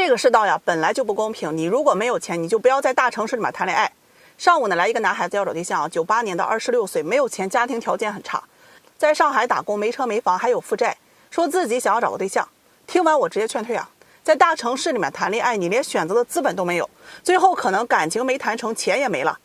这个世道呀，本来就不公平。你如果没有钱，你就不要在大城市里面谈恋爱。上午呢，来一个男孩子要找对象，98年的26岁，没有钱，家庭条件很差，在上海打工，没车没房，还有负债，说自己想要找个对象。听完我直接劝退啊！在大城市里面谈恋爱，你连选择的资本都没有，最后可能感情没谈成，钱也没了。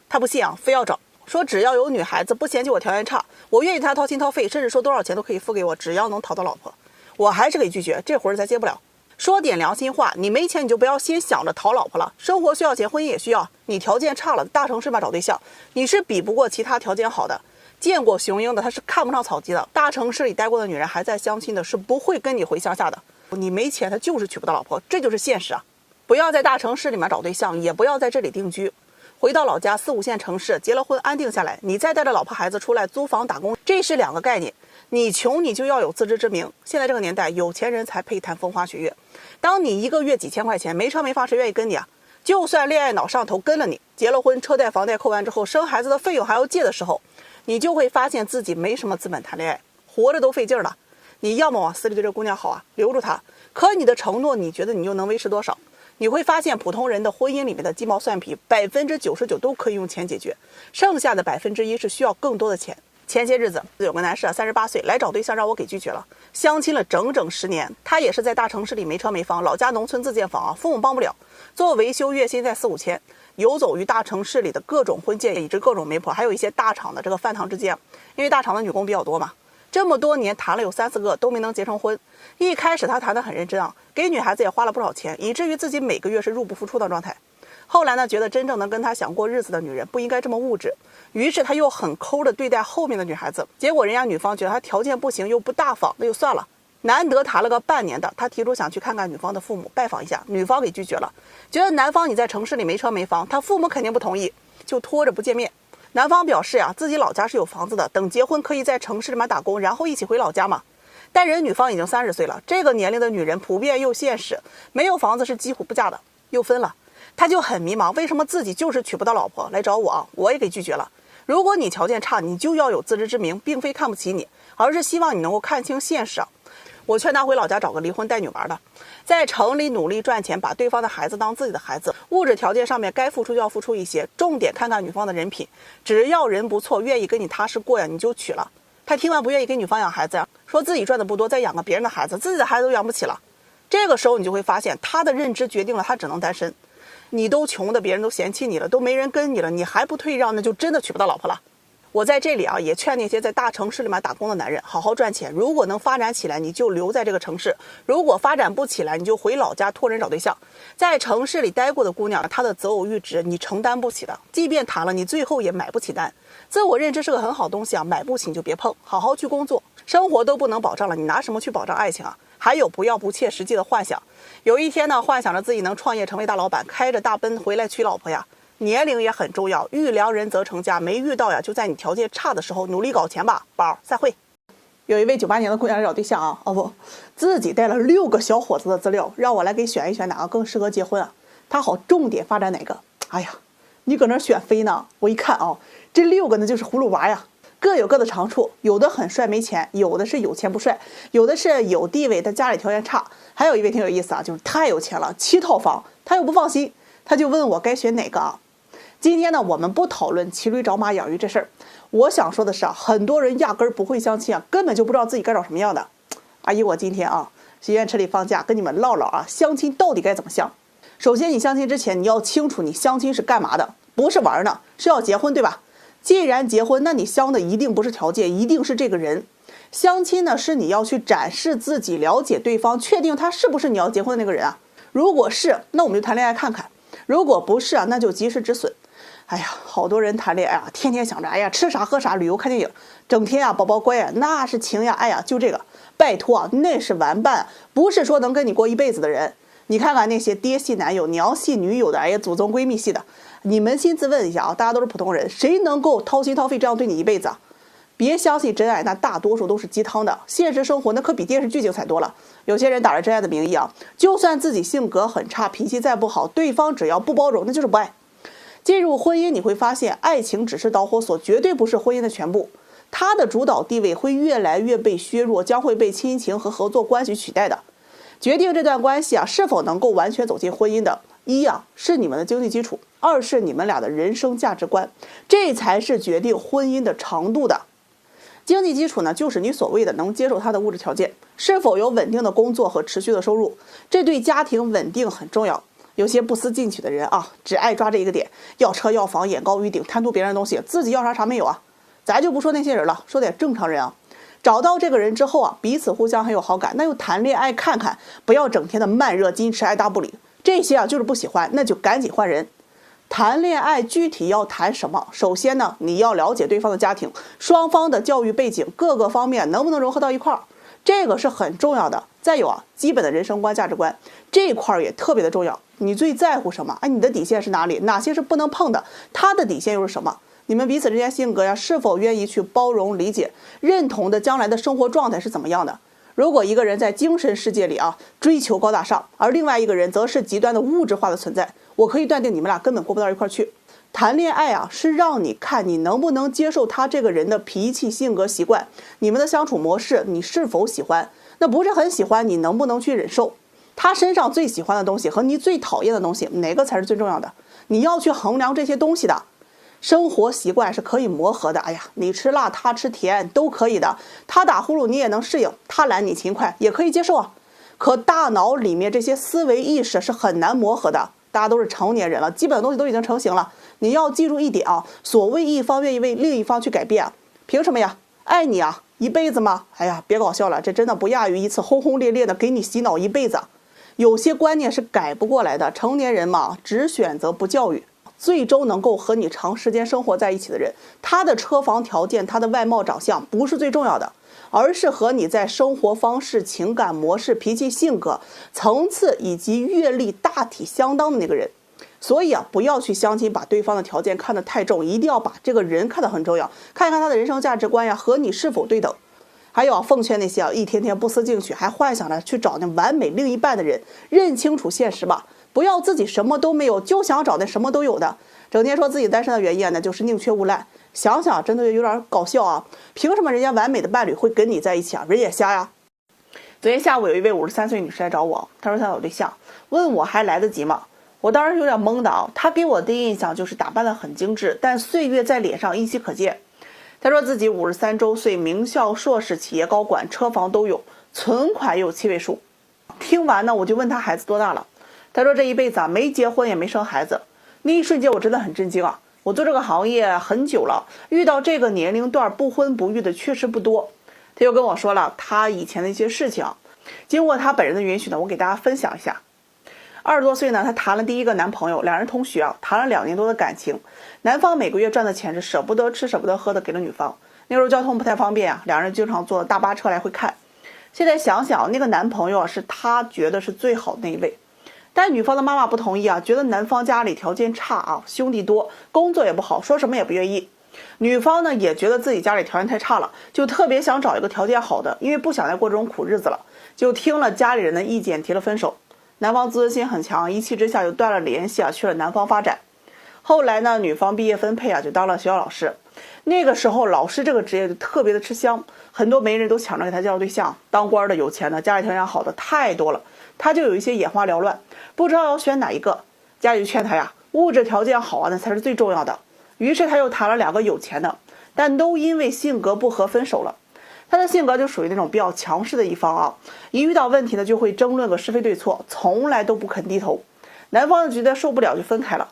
他不信啊，非要找，说只要有女孩子不嫌弃我条件差，我愿意他掏心掏肺，甚至说多少钱都可以付给我，只要能讨到老婆。我还是给拒绝，这活儿咱接不了。说点良心话，你没钱你就不要先想着讨老婆了，生活需要钱，婚姻也需要。你条件差了，大城市嘛找对象，你是比不过其他条件好的。见过雄鹰的他是看不上草鸡的，大城市里待过的女人还在相亲的是不会跟你回乡下的。你没钱他就是娶不到老婆，这就是现实啊！不要在大城市里面找对象，也不要在这里定居，回到老家4、5线城市结了婚安定下来，你再带着老婆孩子出来租房打工，这是两个概念。你穷你就要有自知之明，现在这个年代有钱人才配谈风花雪月。当你一个月几千块钱，没车没房，谁愿意跟你啊？就算恋爱脑上头跟了你，结了婚，车贷房贷扣完之后，生孩子的费用还要借的时候，你就会发现自己没什么资本谈恋爱，活着都费劲了。你要么往死里对这姑娘好啊，留住她，可你的承诺你觉得你又能维持多少？你会发现普通人的婚姻里面的鸡毛蒜皮，99%都可以用钱解决，剩下的1%是需要更多的钱。前些日子有个男士38岁来找对象，让我给拒绝了。相亲了整整10年，他也是在大城市里没车没房，老家农村自建房啊，父母帮不了，做维修月薪在4、5千，游走于大城市里的各种婚介以及各种媒婆，还有一些大厂的这个饭堂之间，因为大厂的女工比较多嘛。这么多年谈了有3、4个都没能结成婚。一开始他谈得很认真啊，给女孩子也花了不少钱，以至于自己每个月是入不敷出的状态。后来呢，觉得真正能跟他想过日子的女人不应该这么物质，于是他又很抠的对待后面的女孩子。结果人家女方觉得他条件不行又不大方，那就算了。难得谈了个半年的，他提出想去看看女方的父母，拜访一下，女方给拒绝了，觉得男方你在城市里没车没房，他父母肯定不同意，就拖着不见面。男方表示自己老家是有房子的，等结婚可以在城市里面打工，然后一起回老家嘛。但人女方已经30岁了，这个年龄的女人普遍又现实，没有房子是几乎不嫁的，又分了。他就很迷茫，为什么自己就是娶不到老婆？来找我啊，我也给拒绝了。如果你条件差，你就要有自知之明，并非看不起你，而是希望你能够看清现实啊。我劝他回老家找个离婚带女玩的，在城里努力赚钱，把对方的孩子当自己的孩子，物质条件上面该付出就要付出一些，重点看看女方的人品，只要人不错，愿意跟你踏实过呀，你就娶了。他听完不愿意给女方养孩子呀，说自己赚的不多，再养个别人的孩子，自己的孩子都养不起了。这个时候你就会发现，他的认知决定了他只能单身。你都穷的，别人都嫌弃你了，都没人跟你了，你还不退让，那就真的娶不到老婆了。我在这里也劝那些在大城市里面打工的男人，好好赚钱。如果能发展起来，你就留在这个城市；如果发展不起来，你就回老家托人找对象。在城市里待过的姑娘，她的择偶阈值你承担不起的，即便谈了，你最后也买不起单。自我认知是个很好东西啊，买不起你就别碰，好好去工作。生活都不能保障了，你拿什么去保障爱情啊？还有，不要不切实际的幻想。有一天呢，幻想着自己能创业成为大老板，开着大奔回来娶老婆呀。年龄也很重要，遇良人则成家，没遇到呀，就在你条件差的时候努力搞钱吧。宝，再会。有一位98年的姑娘来找对象自己带了6个小伙子的资料，让我来给选一选哪个更适合结婚啊，他好重点发展哪个。哎呀，你搁那选妃呢？我一看这6个呢就是葫芦娃呀，各有各的长处，有的很帅没钱，有的是有钱不帅，有的是有地位但家里条件差，还有一位挺有意思就是太有钱了，7套房，他又不放心，他就问我该选哪个啊。今天呢，我们不讨论骑驴找马养鱼这事儿，我想说的是很多人压根儿不会相亲根本就不知道自己该找什么样的。阿姨，我今天学院车里放假，跟你们唠唠相亲到底该怎么相。首先，你相亲之前你要清楚，你相亲是干嘛的，不是玩呢，是要结婚，对吧？既然结婚，那你相的一定不是条件，一定是这个人。相亲呢，是你要去展示自己，了解对方，确定他是不是你要结婚的那个人啊。如果是，那我们就谈恋爱看看；如果不是那就及时止损。哎呀，好多人谈恋爱天天想着吃啥喝啥，旅游看电影，整天宝宝乖那是情呀，就这个，拜托那是玩伴，不是说能跟你过一辈子的人。你看看那些爹系男友、娘系女友的，祖宗闺蜜系的，你扪心自问一下大家都是普通人，谁能够掏心掏肺这样对你一辈子啊？别相信真爱，那大多数都是鸡汤的，现实生活那可比电视剧精彩多了。有些人打着真爱的名义就算自己性格很差，脾气再不好，对方只要不包容，那就是不爱。进入婚姻，你会发现爱情只是导火索，绝对不是婚姻的全部。它的主导地位会越来越被削弱，将会被亲情和合作关系取代的。决定这段关系是否能够完全走进婚姻的，一是你们的经济基础，二是你们俩的人生价值观，这才是决定婚姻的长度的。经济基础呢，就是你所谓的能接受他的物质条件，是否有稳定的工作和持续的收入，这对家庭稳定很重要。有些不思进取的人只爱抓这一个点，要车要房，眼高于顶，贪图别人的东西，自己要啥没有咱就不说那些人了，说点正常人找到这个人之后彼此互相很有好感，那就谈恋爱看看，不要整天的慢热矜持爱答不理，这些就是不喜欢，那就赶紧换人。谈恋爱具体要谈什么？首先呢，你要了解对方的家庭，双方的教育背景，各个方面能不能融合到一块儿，这个是很重要的。再有基本的人生观价值观，这一块也特别的重要。你最在乎什么？你的底线是哪里？哪些是不能碰的？他的底线又是什么？你们彼此之间性格是否愿意去包容理解，认同的将来的生活状态是怎么样的？如果一个人在精神世界里追求高大上，而另外一个人则是极端的物质化的存在，我可以断定你们俩根本过不到一块去。谈恋爱是让你看你能不能接受他这个人的脾气、性格、习惯，你们的相处模式你是否喜欢，那不是很喜欢你能不能去忍受，他身上最喜欢的东西和你最讨厌的东西哪个才是最重要的，你要去衡量这些东西的。生活习惯是可以磨合的，你吃辣他吃甜都可以的，他打呼噜你也能适应，他懒你勤快也可以接受可大脑里面这些思维意识是很难磨合的，大家都是成年人了，基本的东西都已经成型了。你要记住一点所谓一方愿意为另一方去改变凭什么呀？爱你一辈子吗？别搞笑了，这真的不亚于一次轰轰烈烈的给你洗脑一辈子。有些观念是改不过来的，成年人嘛，只选择不教育。最终能够和你长时间生活在一起的人，他的车房条件，他的外貌长相不是最重要的，而是和你在生活方式、情感模式、脾气性格、层次以及阅历大体相当的那个人。所以不要去相亲把对方的条件看得太重，一定要把这个人看得很重要，看一看他的人生价值观和你是否对等。还有奉劝那些一天天不思进取还幻想着去找那完美另一半的人，认清楚现实吧，不要自己什么都没有就想找那什么都有的，整天说自己单身的原因那就是宁缺毋滥。想想真的有点搞笑凭什么人家完美的伴侣会跟你在一起人也瞎呀。昨天下午有一位53岁女士来找我，她说她有对象，问我还来得及吗？我当时有点懵的她给我的印象就是打扮得很精致，但岁月在脸上依稀可见。她说自己53周岁，名校硕士，企业高管，车房都有，存款也有7位数。听完呢，我就问她孩子多大了，她说这一辈子没结婚也没生孩子。那一瞬间我真的很震惊我做这个行业很久了，遇到这个年龄段不婚不育的确实不多。她又跟我说了她以前的一些事情，经过她本人的允许呢，我给大家分享一下。20多岁呢，她谈了第一个男朋友，两人同学谈了2年多的感情。男方每个月赚的钱是舍不得吃舍不得喝的给了女方，那时候交通不太方便两人经常坐大巴车来回看。现在想想那个男朋友是她觉得是最好的那一位，但女方的妈妈不同意觉得男方家里条件差兄弟多，工作也不好，说什么也不愿意。女方呢也觉得自己家里条件太差了，就特别想找一个条件好的，因为不想再过这种苦日子了，就听了家里人的意见提了分手。男方自尊心很强，一气之下就断了联系去了南方发展。后来呢，女方毕业分配就当了学校老师。那个时候老师这个职业就特别的吃香，很多媒人都抢着给他介绍对象，当官的有钱的家里条件好的太多了，他就有一些眼花缭乱，不知道要选哪一个。家里就劝他物质条件好那才是最重要的。于是他又谈了2个有钱的，但都因为性格不合分手了。他的性格就属于那种比较强势的一方一遇到问题呢就会争论个是非对错，从来都不肯低头。男方觉得受不了就分开了。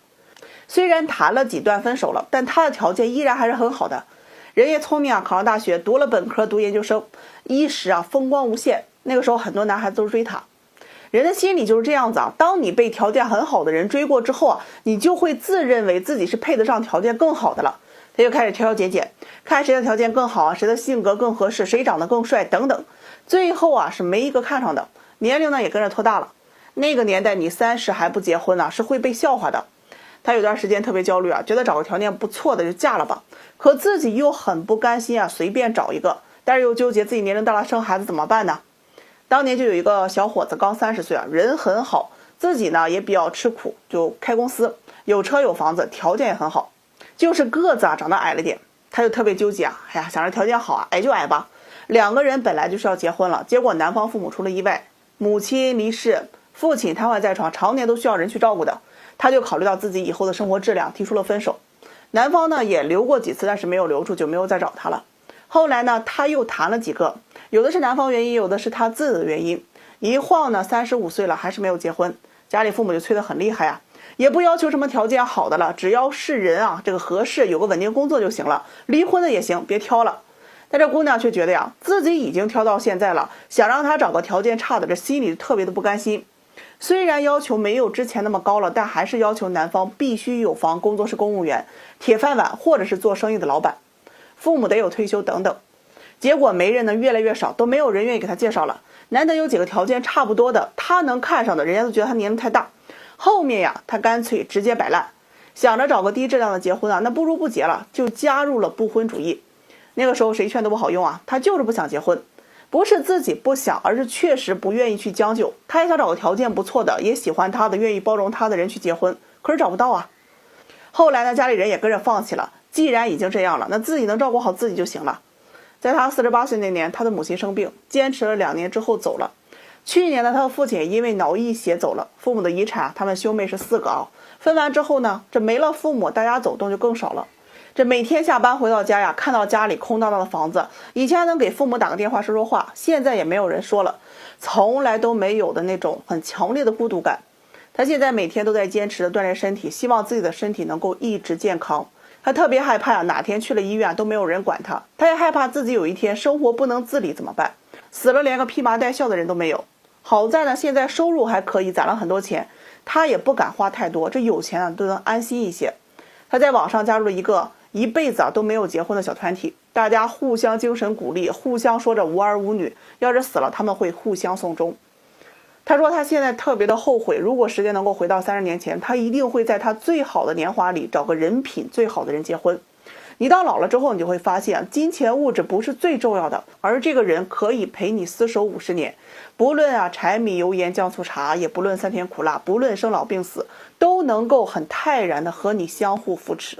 虽然谈了几段分手了，但他的条件依然还是很好的，人也聪明考上大学，读了本科，读研究生，一时风光无限。那个时候很多男孩子都追他。人的心理就是这样子当你被条件很好的人追过之后你就会自认为自己是配得上条件更好的了。他就开始挑挑拣拣，看谁的条件更好谁的性格更合适，谁长得更帅等等。最后是没一个看上的，年龄呢也跟着拖大了。那个年代你30还不结婚是会被笑话的。他有段时间特别焦虑觉得找个条件不错的就嫁了吧，可自己又很不甘心随便找一个，但是又纠结自己年龄大了生孩子怎么办呢？当年就有一个小伙子刚30岁人很好，自己呢也比较吃苦，就开公司，有车有房子，条件也很好，就是个子长得矮了点。他就特别纠结想着条件好矮就矮吧。2个人本来就是要结婚了，结果男方父母出了意外，母亲离世，父亲瘫痪在床，常年都需要人去照顾的，他就考虑到自己以后的生活质量，提出了分手。男方呢也留过几次，但是没有留住，就没有再找他了。后来呢，他又谈了几个，有的是男方原因，有的是他自己的原因。一晃呢，35岁了还是没有结婚，家里父母就催得很厉害啊，也不要求什么条件好的了，只要是人啊，这个合适，有个稳定工作就行了，离婚的也行，别挑了。但这姑娘却觉得呀，自己已经挑到现在了，想让他找个条件差的，这心里特别的不甘心。虽然要求没有之前那么高了，但还是要求男方必须有房，工作是公务员，铁饭碗，或者是做生意的老板，父母得有退休等等。结果媒人呢越来越少，都没有人愿意给他介绍了。难得有几个条件差不多的，他能看上的，人家都觉得他年龄太大。后面呀，他干脆直接摆烂，想着找个低质量的结婚啊，那不如不结了，就加入了不婚主义。那个时候谁劝都不好用啊，他就是不想结婚，不是自己不想，而是确实不愿意去将就。他也想找个条件不错的，也喜欢他的，愿意包容他的人去结婚，可是找不到啊。后来呢，家里人也跟着放弃了，既然已经这样了，那自己能照顾好自己就行了。在他48岁那年，他的母亲生病，坚持了2年之后走了。去年呢，他的父亲也因为脑溢血走了。父母的遗产，他们兄妹是4个啊，分完之后呢，这没了父母，大家走动就更少了。这每天下班回到家呀，看到家里空荡荡的房子，以前能给父母打个电话说说话，现在也没有人说了，从来都没有的那种很强烈的孤独感。他现在每天都在坚持的锻炼身体，希望自己的身体能够一直健康。他特别害怕哪天去了医院都没有人管他，他也害怕自己有一天生活不能自理怎么办，死了连个披麻戴孝的人都没有。好在呢，现在收入还可以，攒了很多钱，他也不敢花太多，这有钱啊都能安心一些。他在网上加入了一个一辈子都没有结婚的小团体，大家互相精神鼓励，互相说着无儿无女，要是死了他们会互相送终。他说他现在特别的后悔，如果时间能够回到30年前，他一定会在他最好的年华里找个人品最好的人结婚。你到老了之后，你就会发现金钱物质不是最重要的，而这个人可以陪你厮守50年，不论柴米油盐酱醋茶，也不论酸甜苦辣，不论生老病死，都能够很泰然的和你相互扶持。